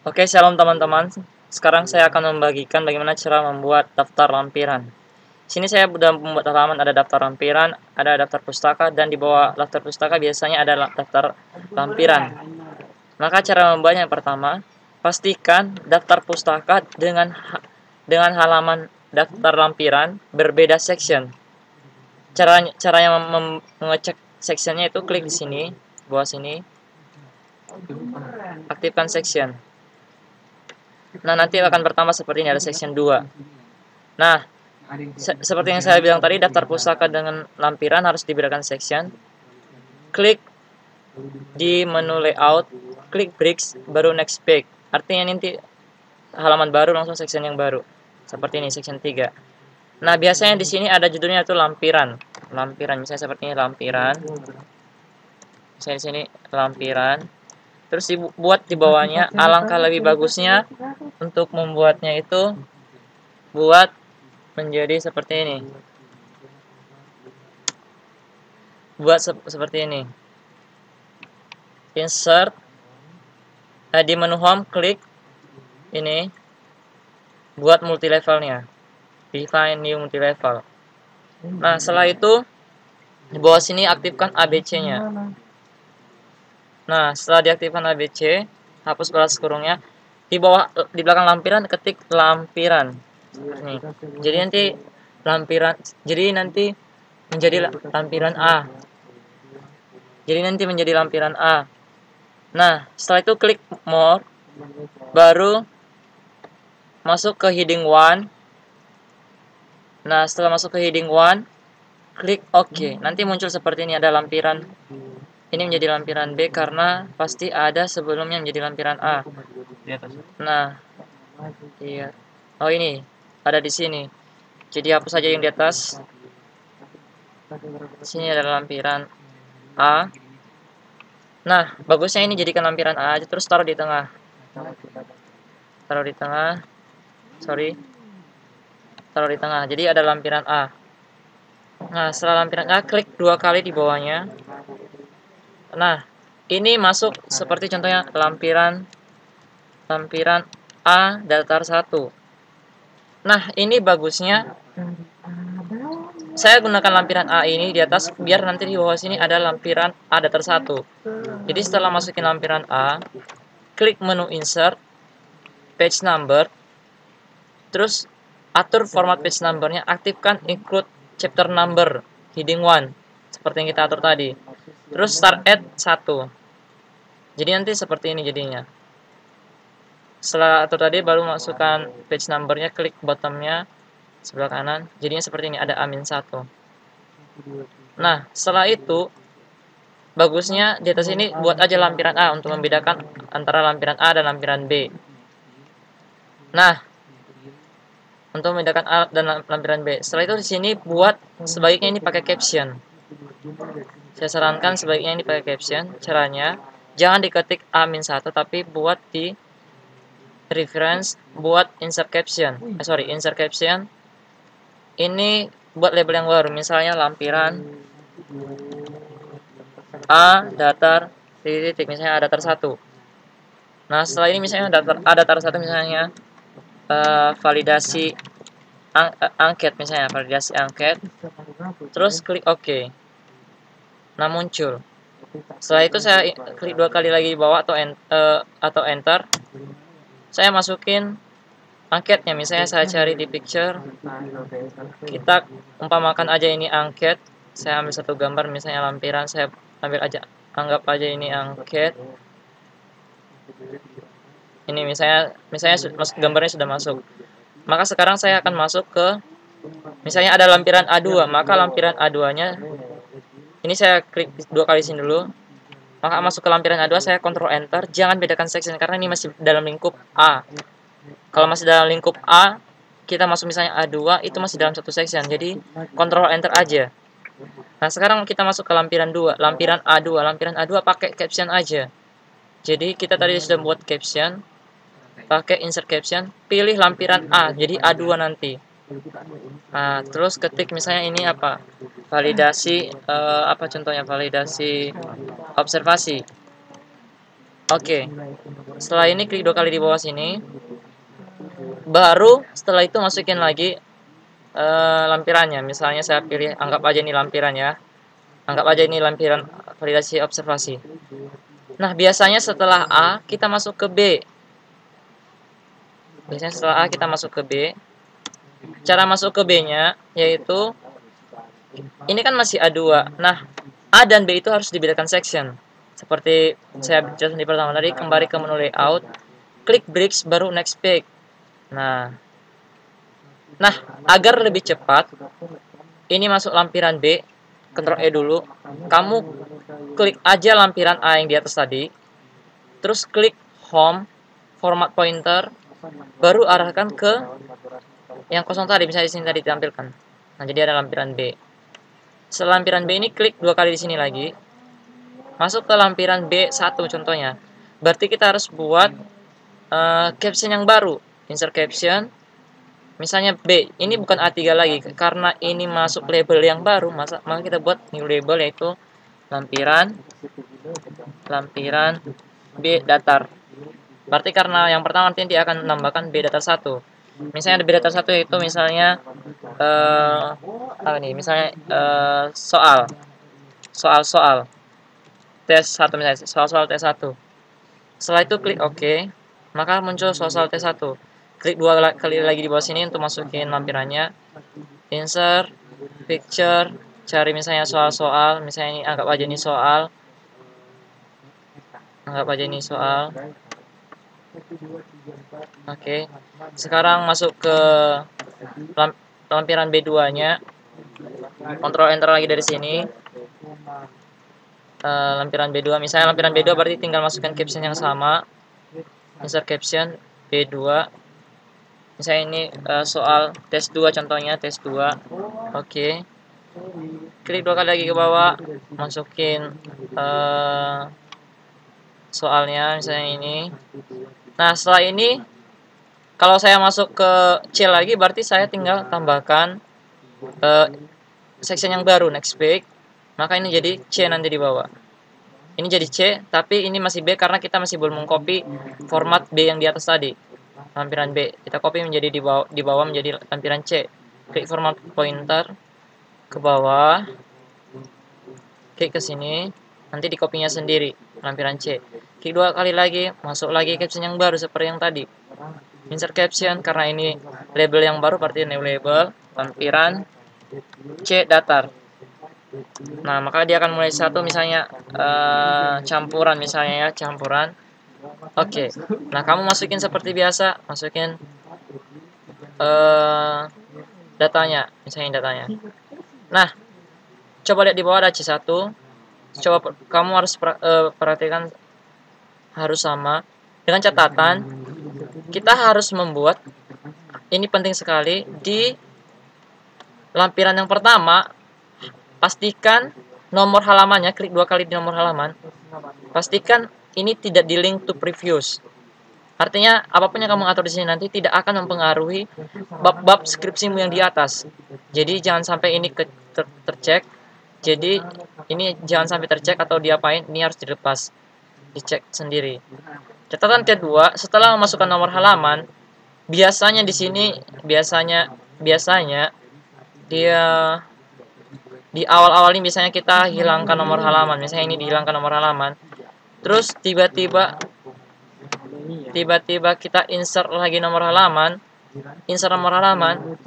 Oke, shalom teman-teman. Sekarang saya akan membagikan bagaimana cara membuat daftar lampiran. Sini saya sudah membuat halaman, ada daftar lampiran, ada daftar pustaka, dan di bawah daftar pustaka biasanya ada daftar lampiran. Maka cara membuatnya yang pertama, pastikan daftar pustaka dengan halaman daftar lampiran berbeda section. Caranya mengecek sectionnya itu klik di sini, bawah sini, aktifkan section. Nah, nanti akan pertama seperti ini, ada section 2. Nah, seperti yang saya bilang tadi, daftar pustaka dengan lampiran harus dibedakan section. Klik di menu layout, klik bricks, baru next page. Artinya nanti halaman baru langsung section yang baru. Seperti ini, section 3. Nah, biasanya di sini ada judulnya itu lampiran. Lampiran, misalnya seperti ini, lampiran. Misalnya di sini, lampiran. Terus dibuat di bawahnya, alangkah lebih bagusnya untuk membuatnya itu buat menjadi seperti ini. Buat seperti ini. Insert. Di menu home klik ini. Buat multi levelnya. Define new multi level. Nah, setelah itu di bawah sini aktifkan ABC-nya. Nah, setelah diaktifkan ABC, hapus balas kurungnya. Di belakang lampiran ketik lampiran. Nih. Jadi nanti menjadi lampiran A. Jadi nanti menjadi lampiran A. Nah, setelah itu klik more, baru masuk ke heading 1. Nah, setelah masuk ke heading 1, klik OK. Nanti muncul seperti ini, ada lampiran. Ini menjadi lampiran B karena pasti ada sebelumnya menjadi lampiran A. Nah, iya. Oh, ini ada di sini. Jadi hapus saja yang di atas. Sini ada lampiran A. Nah, bagusnya ini jadikan lampiran A aja, terus taruh di tengah. Taruh di tengah. Taruh di tengah. Jadi ada lampiran A. Nah, setelah lampiran A, klik 2 kali di bawahnya. Nah, ini masuk seperti contohnya lampiran A datar 1. Nah, ini bagusnya saya gunakan lampiran A ini di atas biar nanti di bawah sini ada lampiran A datar 1. Jadi setelah masukin lampiran A, klik menu insert, page number, terus atur format page numbernya, aktifkan include chapter number, heading 1, seperti yang kita atur tadi. Terus start at 1. Jadi nanti seperti ini jadinya. Setelah atur tadi baru masukkan page numbernya, klik bottomnya sebelah kanan. Jadinya seperti ini, ada A-1. Nah, setelah itu bagusnya di atas ini buat aja lampiran A untuk membedakan antara lampiran A dan lampiran B. Nah, untuk membedakan A dan lampiran B. Setelah itu di sini buat sebaiknya ini pakai caption. Saya sarankan sebaiknya ini pakai caption. Caranya jangan diketik A-1 tapi buat di reference, buat insert caption. Insert caption. Ini buat label yang baru, misalnya lampiran A datar titik, misalnya A datar 1. Nah, setelah ini misalnya A datar 1 misalnya validasi angket, misalnya validasi angket. Terus klik OK. Nah, muncul. Setelah itu saya klik 2 kali lagi di bawah atau enter. Saya masukin angketnya, misalnya saya cari di picture. Kita umpamakan aja ini angket. Saya ambil satu gambar, misalnya lampiran, saya ambil aja, anggap aja ini angket. Ini misalnya gambarnya sudah masuk. Maka sekarang saya akan masuk ke, misalnya ada lampiran A2, maka lampiran A2-nya ini saya klik 2 kali sini dulu. Maka masuk ke lampiran A2, saya Ctrl Enter. Jangan bedakan section karena ini masih dalam lingkup A. Kalau masih dalam lingkup A, kita masuk misalnya A2, itu masih dalam satu section. Jadi Ctrl Enter aja. Nah, sekarang kita masuk ke lampiran 2, lampiran A2. Lampiran A2 pakai caption aja. Jadi kita tadi sudah buat caption, pakai insert caption, pilih lampiran A, jadi A2 nanti. Nah, terus ketik misalnya ini apa? Validasi apa contohnya? Validasi observasi. Oke. Setelah ini klik 2 kali di bawah sini. Baru setelah itu masukin lagi lampirannya. Misalnya saya pilih, anggap aja ini lampiran ya. Anggap aja ini lampiran validasi observasi. Nah, biasanya setelah A kita masuk ke B. Biasanya setelah A kita masuk ke B. Cara masuk ke B-nya yaitu ini kan masih A2. Nah, A dan B itu harus dibedakan section. Seperti saya jelaskan di pertama tadi, kembali ke menu layout, klik bricks baru next page. Nah, agar lebih cepat, ini masuk lampiran B, Ctrl E dulu. Kamu klik aja lampiran A yang di atas tadi, terus klik home, format pointer, baru arahkan ke yang kosong tadi, misalnya di sini tadi ditampilkan. Nah, jadi ada lampiran B. Setelah lampiran B ini klik 2 kali di sini lagi. Masuk ke lampiran B1 contohnya. Berarti kita harus buat caption yang baru. Insert caption. Misalnya B, ini bukan A3 lagi karena ini masuk label yang baru, maka kita buat new label yaitu lampiran B datar. Berarti karena yang pertama nanti dia akan menambahkan B datar 1. Misalnya B datar 1 itu misalnya misalnya soal tes 1 misalnya, soal tes 1. Setelah itu klik OK, maka muncul soal tes 1. Klik 2 kali lagi di bawah sini untuk masukin lampirannya. Insert, picture, cari misalnya soal-soal, misalnya ini anggap aja ini soal. Oke. Sekarang masuk ke lampiran B2-nya. Ctrl Enter lagi dari sini. Lampiran B2, misalnya lampiran B2 berarti tinggal masukkan caption yang sama. Insert caption B2. Misalnya ini soal tes 2 contohnya, tes 2. Oke. Klik 2 kali lagi ke bawah, masukin soalnya misalnya ini. Nah, setelah ini kalau saya masuk ke C lagi berarti saya tinggal tambahkan section yang baru next page. Maka ini jadi C nanti di bawah. Ini jadi C, tapi ini masih B karena kita masih belum mengcopy format B yang di atas tadi. Lampiran B. Kita copy menjadi di bawah menjadi lampiran C. Klik format pointer ke bawah. Klik ke sini. Nanti di copy-nya sendiri lampiran C. Klik 2 kali lagi, masuk lagi caption yang baru seperti yang tadi. Insert caption karena ini label yang baru berarti new label lampiran C datar. Nah, maka dia akan mulai satu misalnya campuran misalnya ya, campuran. Oke. Nah, kamu masukin seperti biasa, masukin datanya, misalnya datanya. Nah, coba lihat di bawah ada C1. Coba kamu harus perhatikan harus sama. Dengan catatan kita harus membuat, ini penting sekali, di lampiran yang pertama pastikan nomor halamannya, klik 2 kali di nomor halaman. Pastikan ini tidak di link to previous. Artinya apapun yang kamu atur di sini nanti tidak akan mempengaruhi bab-bab skripsimu yang di atas. Jadi jangan sampai ini tercek. Jadi ini jangan sampai tercek atau diapain, ini harus dilepas, dicek sendiri. Catatan kedua, setelah memasukkan nomor halaman, biasanya di sini biasanya dia di awal-awal ini biasanya kita hilangkan nomor halaman. Misalnya ini dihilangkan nomor halaman. Terus tiba-tiba kita insert lagi nomor halaman. Insert nomor halaman.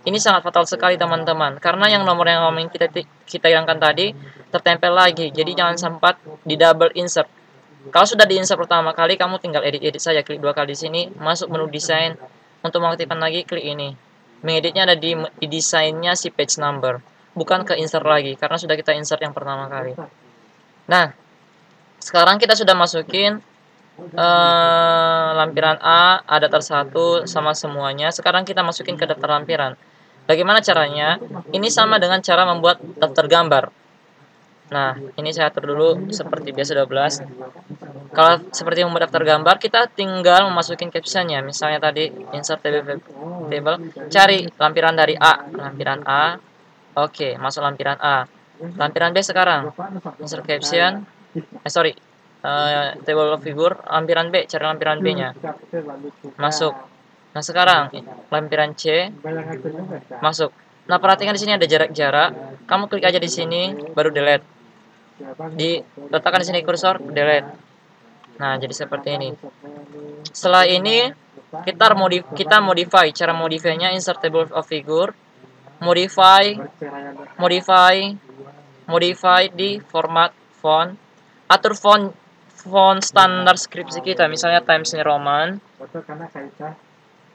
Ini sangat fatal sekali teman-teman, karena yang nomor yang kita hilangkan tadi tertempel lagi. Jadi jangan sempat di double insert. Kalau sudah di insert pertama kali, kamu tinggal edit saja, klik 2 kali di sini, masuk menu desain. Untuk mengaktifkan lagi klik ini. Mengeditnya ada di desainnya si page number, bukan ke insert lagi karena sudah kita insert yang pertama kali. Nah, sekarang kita sudah masukin lampiran A, ada daftar 1 sama semuanya. Sekarang kita masukin ke daftar lampiran. Bagaimana caranya? Ini sama dengan cara membuat daftar gambar. Nah, ini saya atur dulu seperti biasa 12. Kalau seperti membuat daftar gambar, kita tinggal memasukin captionnya. Misalnya tadi insert table, cari lampiran dari A, lampiran A. Oke, masuk lampiran A. Lampiran B sekarang insert caption. table of figure, lampiran B, cari lampiran B-nya. Masuk. Nah, sekarang lampiran C masuk. Nah, perhatikan di sini ada jarak-jarak. Kamu klik aja di sini, baru delete. Diletakkan di sini kursor, delete. Nah, jadi seperti ini. Setelah ini kita modify. Cara modify-nya insert table of figure, modify di format font, atur font standar skripsi kita, misalnya Times New Roman,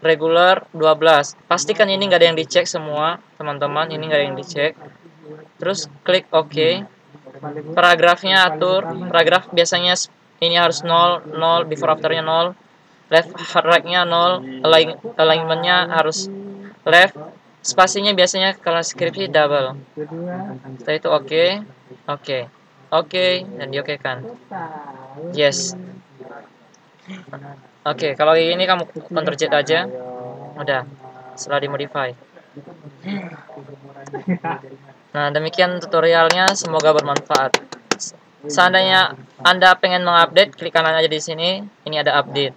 regular 12. Pastikan ini nggak ada yang dicek semua, teman-teman, ini nggak ada yang dicek. Terus klik OK. Paragrafnya atur, paragraf biasanya ini harus 0, before afternya 0, left right-nya 0, alignment-nya harus left, spasinya biasanya kalau skripsi double. Setelah itu oke, dan di oke kan. Yes. Oke, kalau ini kamu Ctrl Z aja, udah. Setelah dimodify. Nah, demikian tutorialnya, semoga bermanfaat. Seandainya Anda pengen mengupdate, klik kanan aja di sini. Ini ada update.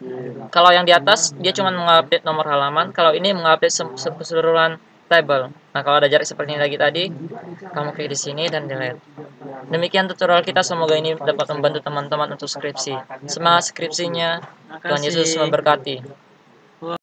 Kalau yang di atas, dia cuma mengupdate nomor halaman. Kalau ini mengupdate keseluruhan table. Nah, kalau ada jarak seperti ini lagi tadi, kamu klik di sini dan delete. Demikian tutorial kita, semoga ini dapat membantu teman-teman untuk skripsi. Semangat skripsinya, Tuhan Yesus memberkati.